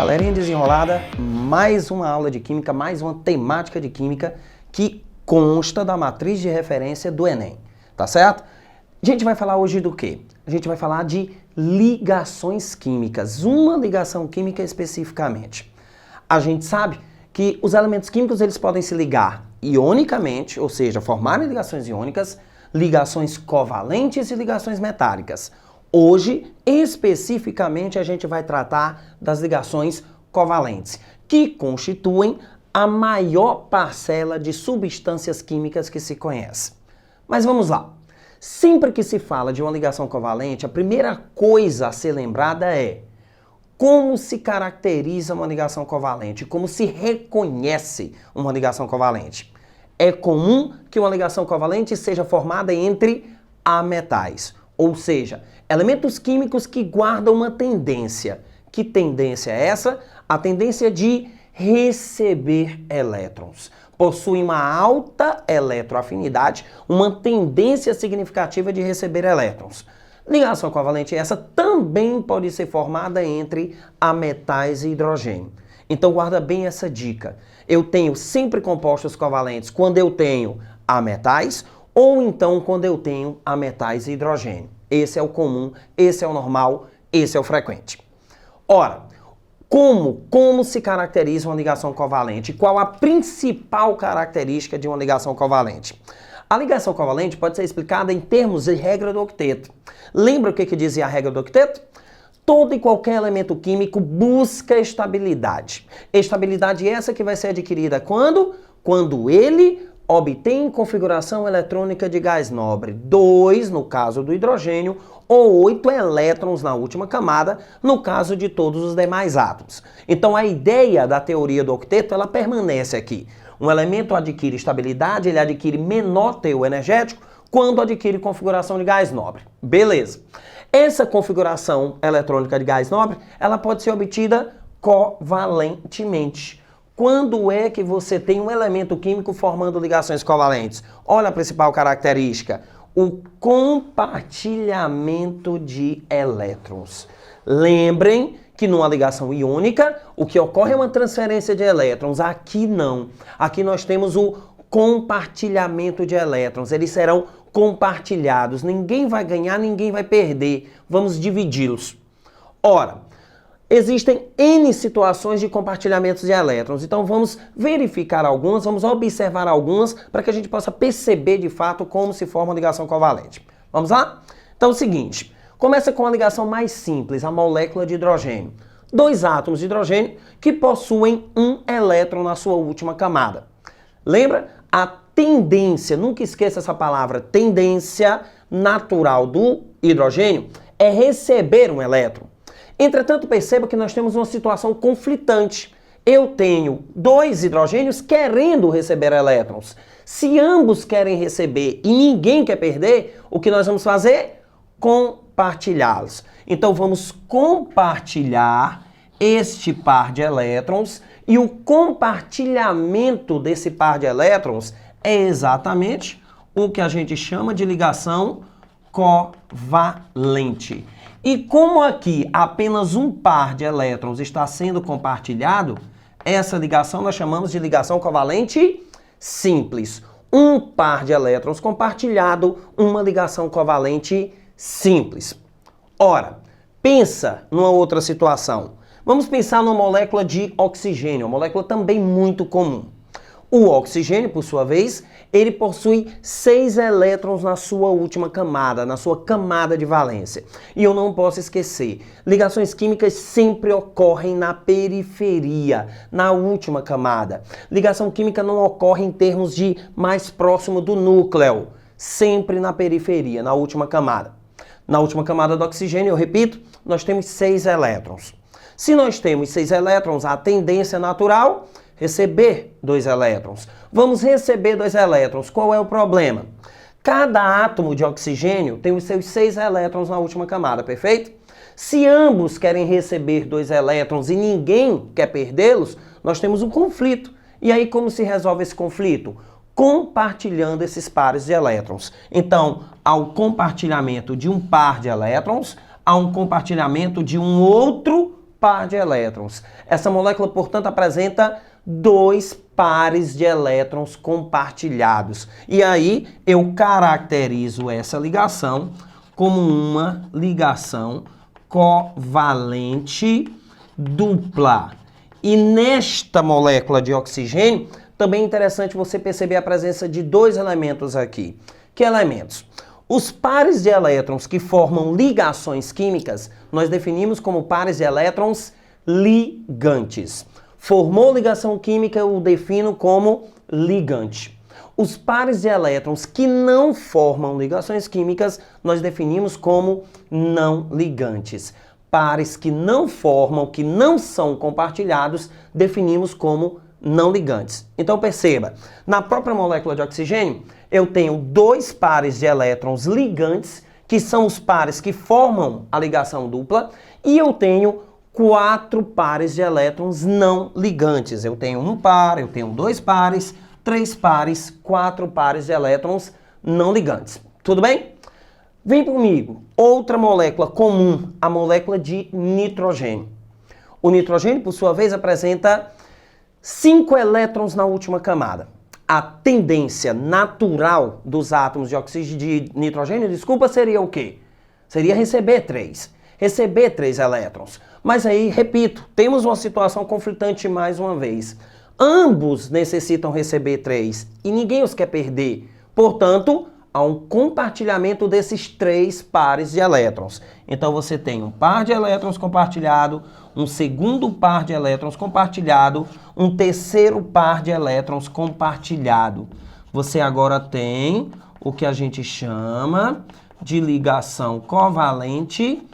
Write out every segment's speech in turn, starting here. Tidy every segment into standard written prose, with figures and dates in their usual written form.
galerinha desenrolada, mais uma aula de química, mais uma temática de química que consta da matriz de referência do Enem, tá certo? A gente vai falar hoje do quê? A gente vai falar de ligações químicas, uma ligação química especificamente. A gente sabe que os elementos químicos eles podem se ligar ionicamente, ou seja, formarem ligações iônicas, ligações covalentes e ligações metálicas. Hoje, especificamente, a gente vai tratar das ligações covalentes, que constituem a maior parcela de substâncias químicas que se conhece. Mas vamos lá. Sempre que se fala de uma ligação covalente, a primeira coisa a ser lembrada é como se caracteriza uma ligação covalente, como se reconhece uma ligação covalente. É comum que uma ligação covalente seja formada entre ametais, ou seja, elementos químicos que guardam uma tendência. Que tendência é essa? A tendência de receber elétrons. Possuem uma alta eletroafinidade, uma tendência significativa de receber elétrons. Ligação covalente essa também pode ser formada entre ametais e hidrogênio. Então guarda bem essa dica. Eu tenho sempre compostos covalentes quando eu tenho ametais ou então quando eu tenho ametais e hidrogênio. Esse é o comum, esse é o normal, esse é o frequente. Ora, como se caracteriza uma ligação covalente? Qual a principal característica de uma ligação covalente? A ligação covalente pode ser explicada em termos de regra do octeto. Lembra o que dizia a regra do octeto? Todo e qualquer elemento químico busca estabilidade. Estabilidade essa que vai ser adquirida quando? Quando ele obtém configuração eletrônica de gás nobre 2, no caso do hidrogênio, ou 8 elétrons na última camada, no caso de todos os demais átomos. Então a ideia da teoria do octeto, ela permanece aqui. Um elemento adquire estabilidade, ele adquire menor teor energético quando adquire configuração de gás nobre. Beleza. Essa configuração eletrônica de gás nobre, ela pode ser obtida covalentemente. Quando é que você tem um elemento químico formando ligações covalentes? Olha a principal característica, o compartilhamento de elétrons. Lembrem que numa ligação iônica, o que ocorre é uma transferência de elétrons. Aqui não. Aqui nós temos o compartilhamento de elétrons. Eles serão compartilhados. Ninguém vai ganhar, ninguém vai perder. Vamos dividi-los. Ora, existem N situações de compartilhamentos de elétrons, então vamos verificar algumas, vamos observar algumas para que a gente possa perceber de fato como se forma uma ligação covalente. Vamos lá? Então é o seguinte, começa com a ligação mais simples, a molécula de hidrogênio. Dois átomos de hidrogênio que possuem um elétron na sua última camada. Lembra? A tendência, nunca esqueça essa palavra, tendência natural do hidrogênio é receber um elétron. Entretanto, perceba que nós temos uma situação conflitante. Eu tenho dois hidrogênios querendo receber elétrons. Se ambos querem receber e ninguém quer perder, o que nós vamos fazer? Compartilhá-los. Então, vamos compartilhar este par de elétrons e o compartilhamento desse par de elétrons é exatamente o que a gente chama de ligação covalente. E como aqui apenas um par de elétrons está sendo compartilhado, essa ligação nós chamamos de ligação covalente simples. Um par de elétrons compartilhado, uma ligação covalente simples. Ora, pensa numa outra situação. Vamos pensar numa molécula de oxigênio, uma molécula também muito comum. O oxigênio, por sua vez, ele possui 6 elétrons na sua última camada, na sua camada de valência. E eu não posso esquecer, ligações químicas sempre ocorrem na periferia, na última camada. Ligação química não ocorre em termos de mais próximo do núcleo, sempre na periferia, na última camada. Na última camada do oxigênio, eu repito, nós temos 6 elétrons. Se nós temos 6 elétrons, a tendência natural receber 2 elétrons. Vamos receber 2 elétrons. Qual é o problema? Cada átomo de oxigênio tem os seus 6 elétrons na última camada, perfeito? Se ambos querem receber 2 elétrons e ninguém quer perdê-los, nós temos um conflito. E aí como se resolve esse conflito? Compartilhando esses pares de elétrons. Então, ao compartilhamento de um par de elétrons, há um compartilhamento de um outro par de elétrons. Essa molécula, portanto, apresenta 2 pares de elétrons compartilhados. E aí eu caracterizo essa ligação como uma ligação covalente dupla. E nesta molécula de oxigênio, também é interessante você perceber a presença de 2 elementos aqui. Que elementos? Os pares de elétrons que formam ligações químicas, nós definimos como pares de elétrons ligantes. Formou ligação química, eu o defino como ligante. Os pares de elétrons que não formam ligações químicas, nós definimos como não ligantes. Pares que não formam, que não são compartilhados, definimos como não ligantes. Então perceba, na própria molécula de oxigênio, eu tenho 2 pares de elétrons ligantes, que são os pares que formam a ligação dupla, e eu tenho 4 pares de elétrons não ligantes. Eu tenho 1 par, eu tenho 2 pares, 3 pares, 4 pares de elétrons não ligantes. Tudo bem? Vem comigo. Outra molécula comum, a molécula de nitrogênio. O nitrogênio, por sua vez, apresenta 5 elétrons na última camada. A tendência natural dos átomos de oxigênio de nitrogênio, seria o quê? Seria receber 3. Receber 3 elétrons. Mas aí, repito, temos uma situação conflitante mais uma vez. Ambos necessitam receber 3 e ninguém os quer perder. Portanto, há um compartilhamento desses 3 pares de elétrons. Então você tem um par de elétrons compartilhado, um segundo par de elétrons compartilhado, um terceiro par de elétrons compartilhado. Você agora tem o que a gente chama de ligação covalente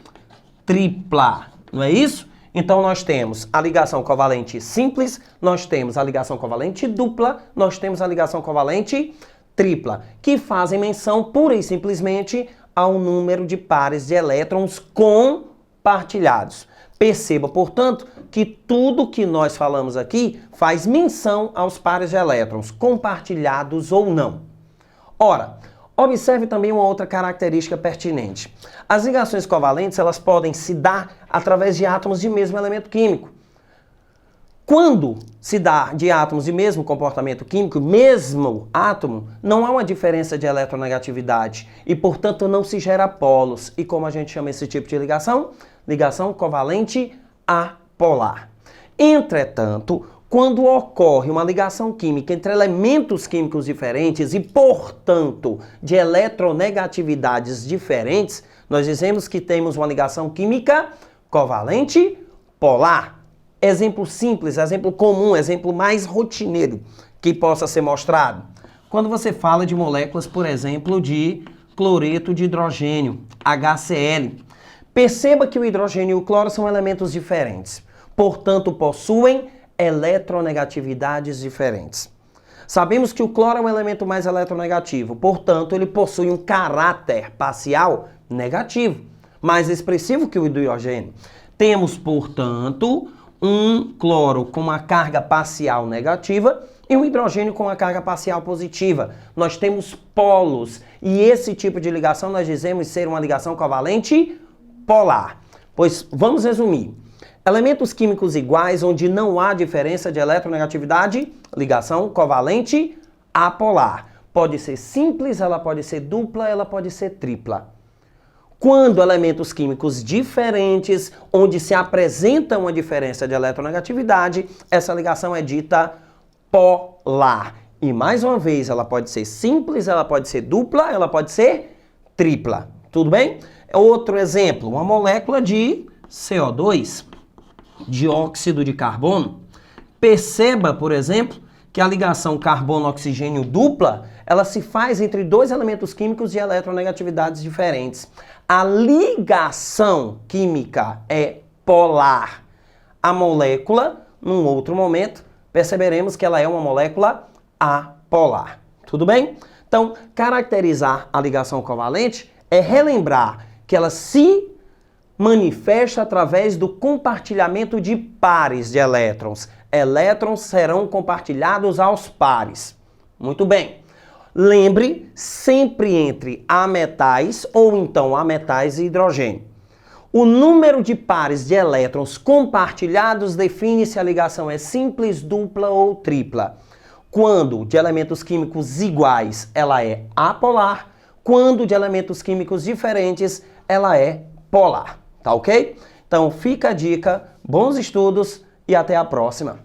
tripla, não é isso? Então nós temos a ligação covalente simples, nós temos a ligação covalente dupla, nós temos a ligação covalente tripla, que fazem menção pura e simplesmente ao número de pares de elétrons compartilhados. Perceba, portanto, que tudo que nós falamos aqui faz menção aos pares de elétrons, compartilhados ou não. Ora, observe também uma outra característica pertinente. As ligações covalentes, elas podem se dar através de átomos de mesmo elemento químico. Quando se dá de átomos de mesmo comportamento químico, mesmo átomo, não há uma diferença de eletronegatividade e, portanto, não se gera polos. E como a gente chama esse tipo de ligação? Ligação covalente apolar. Entretanto, quando ocorre uma ligação química entre elementos químicos diferentes e, portanto, de eletronegatividades diferentes, nós dizemos que temos uma ligação química covalente polar. Exemplo simples, exemplo comum, exemplo mais rotineiro que possa ser mostrado. Quando você fala de moléculas, por exemplo, de cloreto de hidrogênio, HCl. Perceba que o hidrogênio e o cloro são elementos diferentes. Portanto, possuem eletronegatividades diferentes. Sabemos que o cloro é um elemento mais eletronegativo. Portanto, ele possui um caráter parcial negativo, mais expressivo que o hidrogênio. Temos, portanto, um cloro com uma carga parcial negativa e um hidrogênio com uma carga parcial positiva. Nós temos polos e esse tipo de ligação nós dizemos ser uma ligação covalente polar. Pois vamos resumir. Elementos químicos iguais onde não há diferença de eletronegatividade, ligação covalente apolar. Pode ser simples, ela pode ser dupla, ela pode ser tripla. Quando elementos químicos diferentes, onde se apresenta uma diferença de eletronegatividade, essa ligação é dita polar. E mais uma vez, ela pode ser simples, ela pode ser dupla, ela pode ser tripla. Tudo bem? Outro exemplo, uma molécula de CO2, dióxido de carbono. Perceba, por exemplo, que a ligação carbono-oxigênio dupla, ela se faz entre 2 elementos químicos de eletronegatividades diferentes. A ligação química é polar. A molécula, num outro momento, perceberemos que ela é uma molécula apolar. Tudo bem? Então, caracterizar a ligação covalente é relembrar que ela se manifesta através do compartilhamento de pares de elétrons. Elétrons serão compartilhados aos pares. Muito bem. Lembre, sempre entre ametais ou então ametais e hidrogênio. O número de pares de elétrons compartilhados define se a ligação é simples, dupla ou tripla. Quando de elementos químicos iguais, ela é apolar. Quando de elementos químicos diferentes, ela é polar. Tá ok? Então fica a dica, bons estudos e até a próxima.